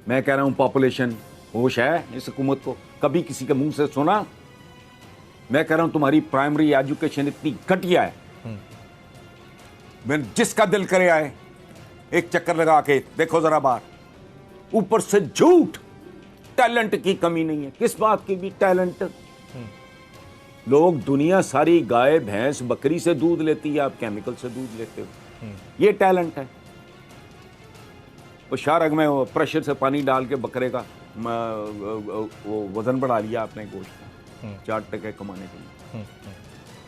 मैं कह रहा हूं पॉपुलेशन, होश है इस हुकूमत को? कभी किसी के मुंह से सुना? मैं कह रहा हूं तुम्हारी प्राइमरी एजुकेशन इतनी घटिया है, मैं जिसका दिल करे आए एक चक्कर लगा के देखो जरा बाहर। ऊपर से झूठ, टैलेंट की कमी नहीं है। किस बात की भी टैलेंट? लोग दुनिया सारी गाय भैंस बकरी से दूध लेती है, आप केमिकल से दूध लेते हो। ये टैलेंट है? वो शारग में वो प्रेशर से पानी डाल के बकरे का वो वजन बढ़ा लिया आपने गोश्त का 4 टके कमाने के लिए।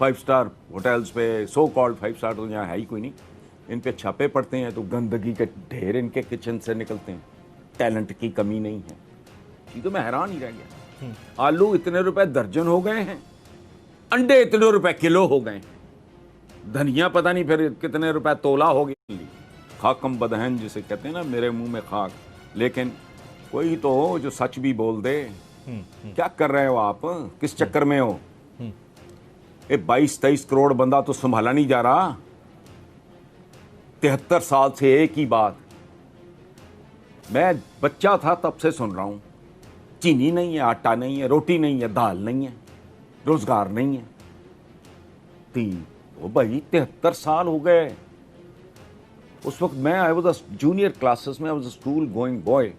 5 स्टार होटल्स पे, सो कॉल्ड 5 स्टार तो यहाँ है ही कोई नहीं, इन पे छापे पड़ते हैं तो गंदगी के ढेर इनके किचन से निकलते हैं। टैलेंट की कमी नहीं है। ये तो मैं हैरान ही रह गया। आलू इतने रुपए दर्जन हो गए हैं, अंडे इतने रुपए किलो हो गए, धनिया पता नहीं फिर कितने रुपए तोला हो गया। खाकम बदहन जिसे कहते हैं ना, मेरे मुंह में खाक। लेकिन कोई तो हो जो सच भी बोल दे। क्या कर रहे हो आप? किस चक्कर में हो? ये 22-23 करोड़ बंदा तो संभाला नहीं जा रहा। 73 साल से एक ही बात, मैं बच्चा था तब से सुन रहा हूं। चीनी नहीं है, आटा नहीं है, रोटी नहीं है, दाल नहीं है, रोजगार नहीं है। ओ भाई 73 साल हो गए। उस वक्त मैं आई वाज जूनियर क्लासेस में, I was school going boy,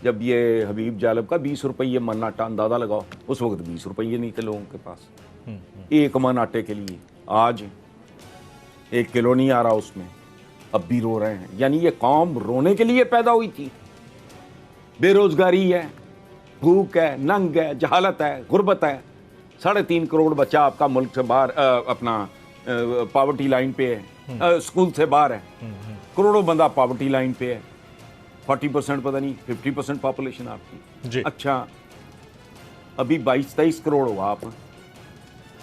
जब ये हबीब जालब का 20 रुपये मन आटा अंदाजा लगाओ। उस वक्त 20 रुपये नहीं थे लोगों के पास एक मन आटे के लिए। आज 1 किलो नहीं आ रहा उसमें, अब भी रो रहे हैं। यानी ये कौम रोने के लिए पैदा हुई थी। बेरोजगारी है, भूख है, नंग है, जहालत है, गुर्बत है। 3.5 करोड़ बच्चा आपका मुल्क से बाहर अपना पॉवर्टी लाइन पे है, स्कूल से बाहर है। करोड़ों बंदा पॉवर्टी लाइन पे है। 40% पता नहीं 50% पॉपुलेशन आपकी जी। अच्छा, अभी 22-23 करोड़ हो आप।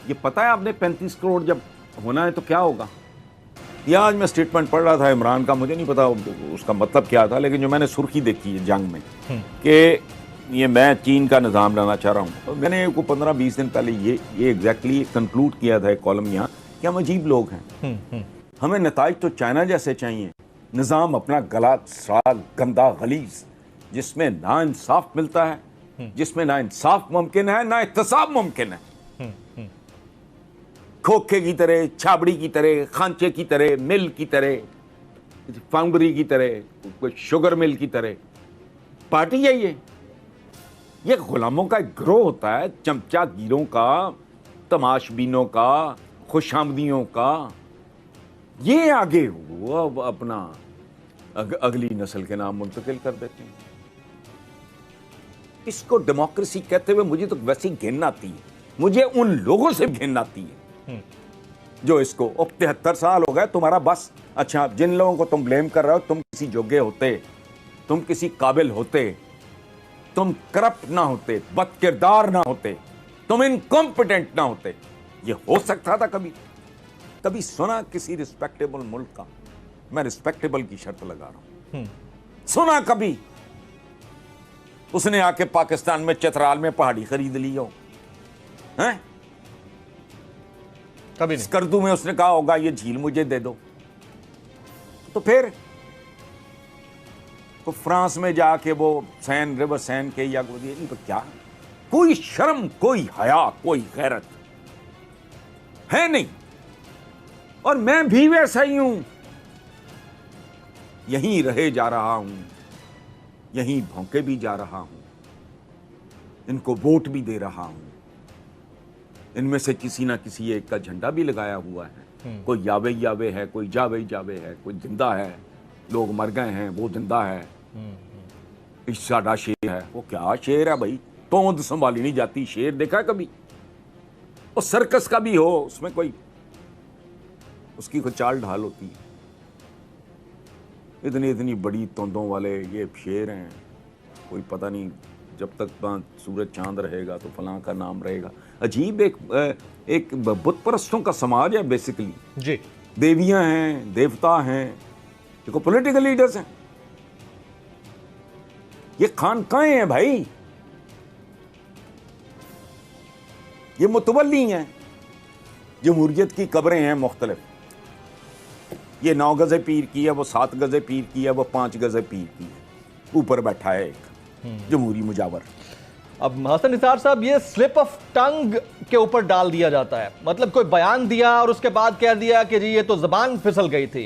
ये पता है आपने 35 करोड़ जब होना है तो क्या होगा? ये आज मैं स्टेटमेंट पढ़ रहा था इमरान का, मुझे नहीं पता उसका मतलब क्या था, लेकिन जो मैंने सुर्खी देखी है जंग में कि ये मैं चीन का निज़ाम लाना चाह रहा हूँ। तो मैंने को 15-20 दिन पहले ये एग्जैक्टली कंक्लूड किया था एक कॉलम यहाँ कि हम अजीब लोग हैं। हमें नताइज तो चाइना जैसे चाहिए, निज़ाम अपना गला सड़ा गंदा गलीज, जिसमें ना इंसाफ मिलता है, जिसमें ना इंसाफ मुमकिन है ना इत्तेसाब मुमकिन है। खोखे की तरह, छाबड़ी की तरह, खांचे की तरह, मिल की तरह, फाउंड्री की तरह, कोई शुगर मिल की तरह पार्टी है ये गुलामों का एक गिरोह होता है, चमचागिरों का, तमाशबीनों का, खुशामदियों का। ये आगे वो अब अपना अगली नस्ल के नाम मुंतकिल कर देते हैं। इसको डेमोक्रेसी कहते हुए मुझे तो वैसी घिन आती है। मुझे उन लोगों से घिन आती है जो इसको 73 साल हो गए तुम्हारा बस। अच्छा, जिन लोगों को तुम ब्लेम कर रहे हो, तुम किसी योग्य होते, तुम किसी काबिल होते, तुम करप्ट ना होते, बदकिरदार ना होते, तुम इनकॉम्पिटेंट ना होते, ये हो सकता था कभी? कभी सुना किसी रिस्पेक्टेबल मुल्क का? मैं रिस्पेक्टेबल की शर्त लगा रहा हूं। सुना कभी उसने आके पाकिस्तान में चतराल में पहाड़ी खरीद ली हो? हैं? कभी नहीं। स्कर्दू में उसने कहा होगा ये झील मुझे दे दो। तो फिर तो फ्रांस में जाके वो सैन रिवर सैन के या नहीं तो क्या, कोई शर्म, कोई हया, कोई गैरत है नहीं। और मैं भी वैसा ही हूं, यहीं रहे जा रहा हूं, यहीं भौंके भी जा रहा हूं, इनको वोट भी दे रहा हूं। इनमें से किसी ना किसी एक का झंडा भी लगाया हुआ है। कोई यावे यावे है, कोई जावे जावे है, कोई जिंदा है, लोग मर गए हैं, वो जिंदा है। साडा शेर है, वो क्या शेर है भाई, तोंद संभाली नहीं जाती। शेर देखा कभी? वो सर्कस का भी हो, उसमें कोई उसकी कोई चाल ढाल होती है। इतनी इतनी बड़ी तोंदों वाले ये शेर हैं, कोई पता नहीं जब तक सूरज चांद रहेगा तो फलां का नाम रहेगा। अजीब एक बुत परस्तों का समाज है बेसिकली जी। देवियां हैं, देवता हैं, देखो पॉलिटिकल लीडर्स हैं, ये खानकाएं हैं भाई, ये मुतवल्ली हैं। जमहूरियत की कब्रें हैं मुख्तलिफ, ये 9 गज़े पीर की है, वो 7 गज़े पीर की है, वो 5 गज़े पीर की है। ऊपर बैठा है एक जमहूरी मुजावर। अब हसन निसार साहब, ये स्लिप ऑफ टंग के ऊपर डाल दिया जाता है, मतलब कोई बयान दिया और उसके बाद कह दिया कि जी ये तो जबान फिसल गई थी।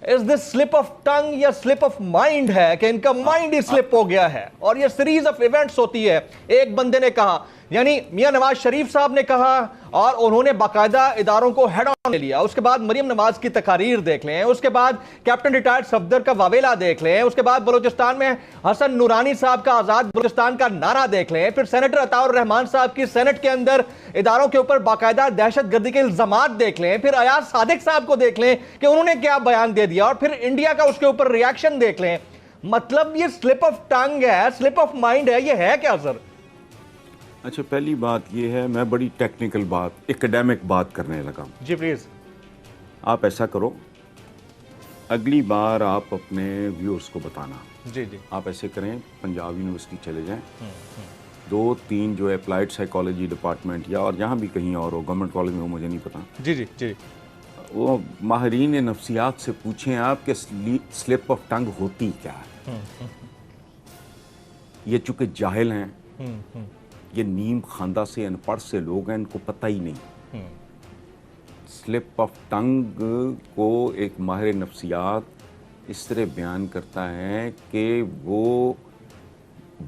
Is this slip of tongue या स्लिप ऑफ माइंड है कि इनका माइंड ही स्लिप हो गया है और ये सीरीज ऑफ इवेंट्स होती है। एक बंदे ने कहा, यानी मियां नवाज शरीफ साहब ने कहा और उन्होंने बाकायदा इदारों को हेड ऑन ले लिया। उसके बाद मरियम नवाज की तकारीर देख लें, उसके बाद कैप्टन रिटायर्ड सफदर का वावेला देख लें, उसके बाद बलूचिस्तान में हसन नूरानी साहब का आजाद बलूचिस्तान का नारा देख लें, फिर सेनेटर अताउर रहमान साहब की सेनेट के अंदर इदारों के ऊपर बाकायदा दहशतगर्दी के इल्जामात देख लें, फिर अयाज सादिक साहब को देख लें कि उन्होंने क्या बयान दे दिया, और फिर इंडिया का उसके ऊपर रिएक्शन देख लें। मतलब ये स्लिप ऑफ टंग है, स्लिप ऑफ माइंड है, ये है क्या सर? अच्छा, पहली बात यह है, मैं बड़ी टेक्निकल बात, एकेडमिक बात करने लगा हूं। जी प्लीज। आप ऐसा करो, अगली बार आप अपने व्यूअर्स को बताना। जी जी। आप ऐसे करें, पंजाब यूनिवर्सिटी चले जाएं, 2-3 जो है अप्लाइड साइकोलॉजी डिपार्टमेंट या और जहाँ भी कहीं और हो, गवर्नमेंट कॉलेज में हो मुझे नहीं पता, जी जी जी, वो माहिरीन नफ्सियात से पूछें आप कि स्लिप ऑफ टंग होती क्या है। ये चूंकि जाहिल हैं, ये नीम खानदा से अनपढ़ से लोग हैं, इनको पता ही नहीं। स्लिप ऑफ टंग को एक माहिर नफ्सियात इस तरह बयान करता है कि वो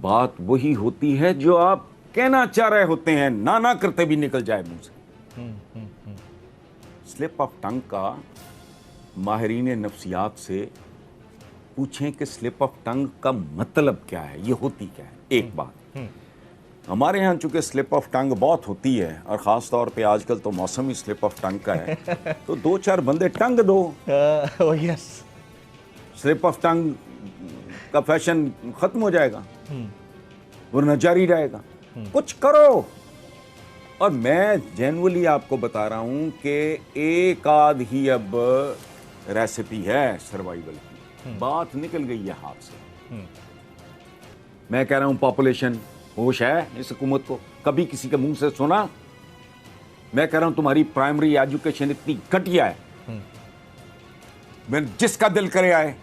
बात वही होती है जो आप कहना चाह रहे होते हैं, ना करते भी निकल जाए मुंह से। स्लिप ऑफ टंग का माहिरीन नफ्सियात से पूछें कि स्लिप ऑफ टंग का मतलब क्या है, ये होती क्या है। एक बात, हमारे यहाँ चूंकि स्लिप ऑफ टंग बहुत होती है और ख़ास तौर पे आजकल तो मौसम ही स्लिप ऑफ टंग का है, तो 2-4 बंदे टंग दो। यस, स्लिप ऑफ टंग का फैशन ख़त्म हो जाएगा, वरना जारी रहेगा। कुछ करो। और मैं जेन्युइनली आपको बता रहा हूँ कि एक आध ही अब रेसिपी है सर्वाइवल की, बात निकल गई है हाथ से। मैं कह रहा हूँ पॉपुलेशन होश है इस हुकूमत को, कभी किसी के मुंह से सुना? मैं कह रहा हूं तुम्हारी प्राइमरी एजुकेशन इतनी घटिया है, मैं जिसका दिल करे आए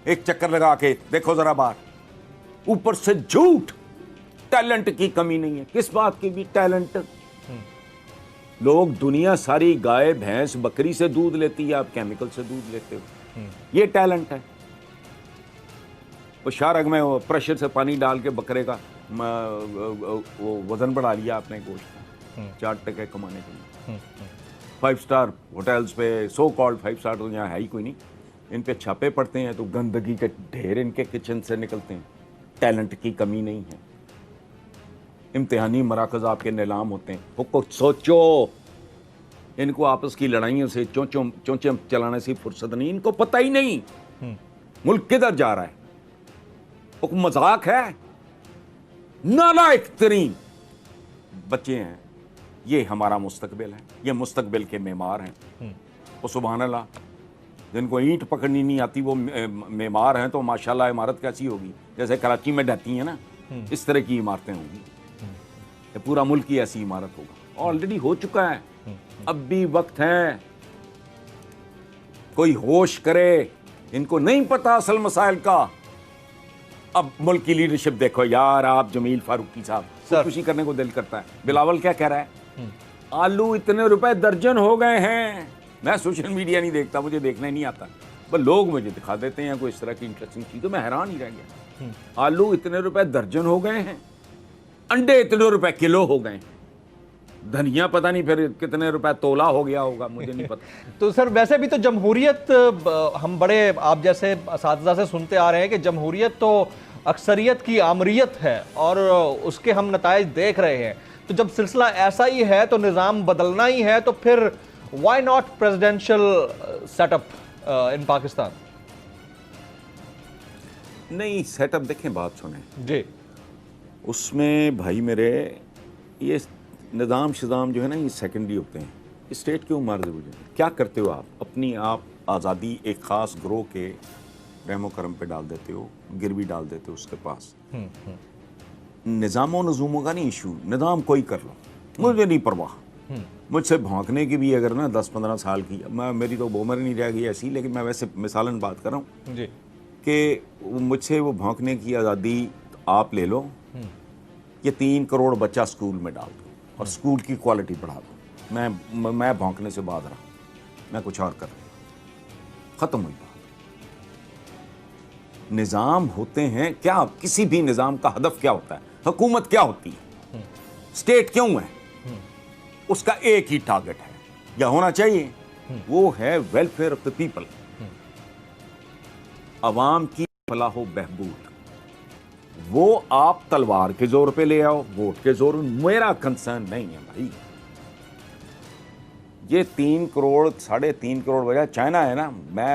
एक चक्कर लगा के देखो जरा बाहर। ऊपर से झूठ, टैलेंट की कमी नहीं है, किस बात की भी टैलेंट। लोग दुनिया सारी गाय भैंस बकरी से दूध लेती है, आप केमिकल से दूध लेते हो, ये टैलेंट है। वो शारग में वो प्रेशर से पानी डाल के बकरे का वो वजन बढ़ा लिया आपने गोश्त का, 4 टके कमाने के लिए। 5 स्टार होटल्स पे, सो कॉल्ड 5 स्टार तो यहाँ है ही कोई नहीं, इन पे छापे पड़ते हैं तो गंदगी के ढेर इनके किचन से निकलते हैं। टैलेंट की कमी नहीं है। इम्तिहानी मराकज़ आपके नीलाम होते हैं, वो कुछ सोचो। इनको आपस की लड़ाइयों से चोंचे चलाने से फुर्सत नहीं, इनको पता ही नहीं मुल्क किधर जा रहा है। वो मजाक है, नालायक तरीन बच्चे हैं। ये हमारा मुस्तकबिल है, ये मुस्तकबिल के मेमार हैं। वो सुभान अल्लाह, जिनको ईंट पकड़नी नहीं आती वो मेमार हैं, तो माशाल्लाह इमारत कैसी होगी, जैसे कराची में ढहती है ना, इस तरह की इमारतें होंगी। ये पूरा मुल्क ही ऐसी इमारत होगा। ऑलरेडी हो चुका है, अब भी वक्त है कोई होश करे। इनको नहीं पता असल मसाइल का। अब मुल्क की लीडरशिप देखो यार, आप जमील फारूकी साहब, खुशी करने को दिल करता है। बिलावल क्या कह रहा है, आलू इतने रुपए दर्जन हो गए हैं। मैं सोशल मीडिया नहीं देखता, मुझे देखना ही नहीं आता, पर लोग मुझे दिखा देते हैं कोई इस तरह की इंटरेस्टिंग चीज, तो मैं हैरान ही रह गया। आलू इतने रुपए दर्जन हो गए हैं, अंडे इतने रुपए किलो हो गए, धनिया पता नहीं फिर कितने रुपए तोला हो गया होगा, मुझे नहीं पता। तो सर वैसे भी तो जमहूरियत, हम बड़े आप जैसे असातिज़ा से सुनते आ रहे हैं कि जमहूरियत तो अक्सरियत की आमरियत है और उसके हम नताइज देख रहे हैं। तो जब सिलसिला ऐसा ही है तो निज़ाम बदलना ही है, तो फिर व्हाई नॉट प्रेसिडेंशियल सेटअप इन पाकिस्तान? नहीं, सेटअप देखें, बात सुने जी, उसमें भाई मेरे ये निज़ाम शिज़ाम जो है ना, ये सेकेंडरी होते हैं। स्टेट क्यों मार जरूरी है? क्या करते हो आप? अपनी आप आज़ादी एक ख़ास ग्रोह के रहमो करम पे डाल देते हो, गिरवी डाल देते हो उसके पास। निज़ामों नज़ूमों का नहीं इशू, निज़ाम कोई कर लो, मुझे नहीं परवाह। मुझसे भौंकने की भी अगर ना 10-15 साल की, मेरी तो उम्र नहीं रह गई ऐसी, लेकिन मैं वैसे मिसालन बात कर रहा हूँ जी। कि मुझसे वो भौंकने की आज़ादी आप ले लो, ये 3 करोड़ बच्चा स्कूल में डाल दो और स्कूल की क्वालिटी बढ़ा दो। मैं भौंकने से बाज रहा, मैं कुछ और कर रहा, ख़त्म हुई बात। निज़ाम होते हैं क्या, किसी भी निज़ाम का हदफ क्या होता है, हुकूमत क्या होती है, स्टेट क्यों है, उसका एक ही टारगेट है या होना चाहिए, वो है वेलफेयर ऑफ द पीपल, अवाम की फलाह बहबूद। वो आप तलवार के जोर पे ले आओ, वोट के जोर, मेरा कंसर्न नहीं है भाई। ये 3 करोड़ 3.5 करोड़ वजह चाइना है ना,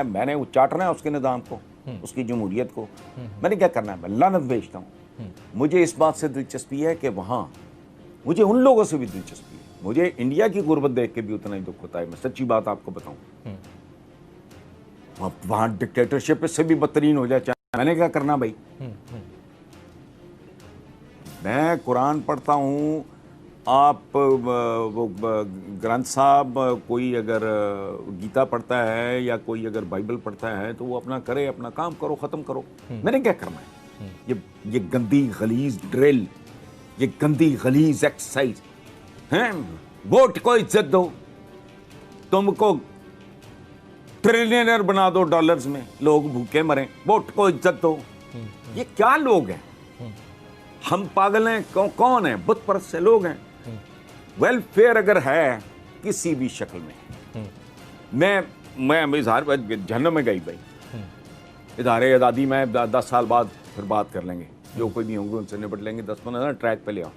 मैंने वो चाटना है उसके निज़ाम को, उसकी जमहूरियत को। मैंने क्या करना है, मैं लानत भेजता हूँ। मुझे इस बात से दिलचस्पी है कि वहाँ, मुझे उन लोगों से भी दिलचस्पी है, मुझे इंडिया की गुर्बत देख के भी उतना ही दुख होता है। मैं सच्ची बात आपको बताऊं, वहां डिक्टेटरशिप से भी बदतरीन हो जाए, मैंने क्या करना भाई। मैं कुरान पढ़ता हूं, आप वो ग्रंथ साहब, कोई अगर गीता पढ़ता है या कोई अगर बाइबल पढ़ता है तो वो अपना करे, अपना काम करो, ख़त्म करो। मैंने क्या करना है, ये गंदी गलीज ड्रिल, ये गंदी गलीज एक्सरसाइज हैं। वोट को इज्जत दो, तुमको ट्रिलियनर बना दो डॉलर्स में, लोग भूखे मरें, वोट को इज्जत दो। ये क्या लोग हैं, हम पागल हैं, कौन है, बुत परस्त से लोग हैं। वेलफेयर अगर है किसी भी शक्ल में, मैं इजहार जहन्नम में गई भाई, इधारे आज़ादी में 10 साल बाद फिर बात कर लेंगे, जो कोई भी होंगे उनसे निपट लेंगे। 10-15 ट्रैक पे ले आओ।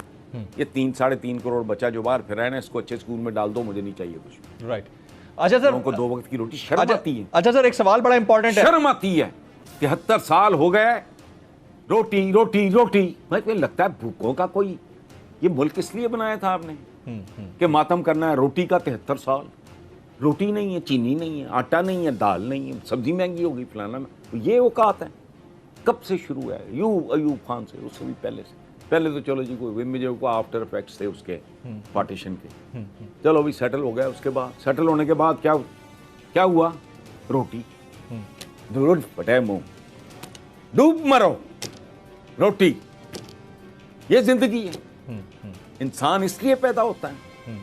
ये 3-3.5 करोड़ बच्चा जो बाहर फिर रहे हैं, इसको अच्छे स्कूल में डाल दो, मुझे नहीं चाहिए कुछ। राइट। अच्छा सर, लोगों को 2 वक्त की रोटी, शर्म आती है। अच्छा सर, एक सवाल बड़ा इंपॉर्टेंट है, शर्म आती है। 73 साल हो गए, रोटी रोटी रोटी। मुझे लगता है भूखों का कोई, ये मुल्क इसलिए बनाया था आपने कि मातम करना है। रोटी का 73 साल, रोटी नहीं है, चीनी नहीं है, आटा नहीं है, दाल नहीं है, सब्जी महंगी होगी, फलाना में। तो ये औकात है। कब से शुरू है? अयूब खान से, उससे भी पहले तो चलो जी, कोई मुझे को आफ्टर इफेक्ट्स थे उसके पार्टीशन के, चलो अभी सेटल हो गया। उसके बाद सेटल होने के बाद क्या हुआ? रोटी, फटे मुंह, डूब मरो, रोटी। ये जिंदगी है। इंसान इसलिए पैदा होता है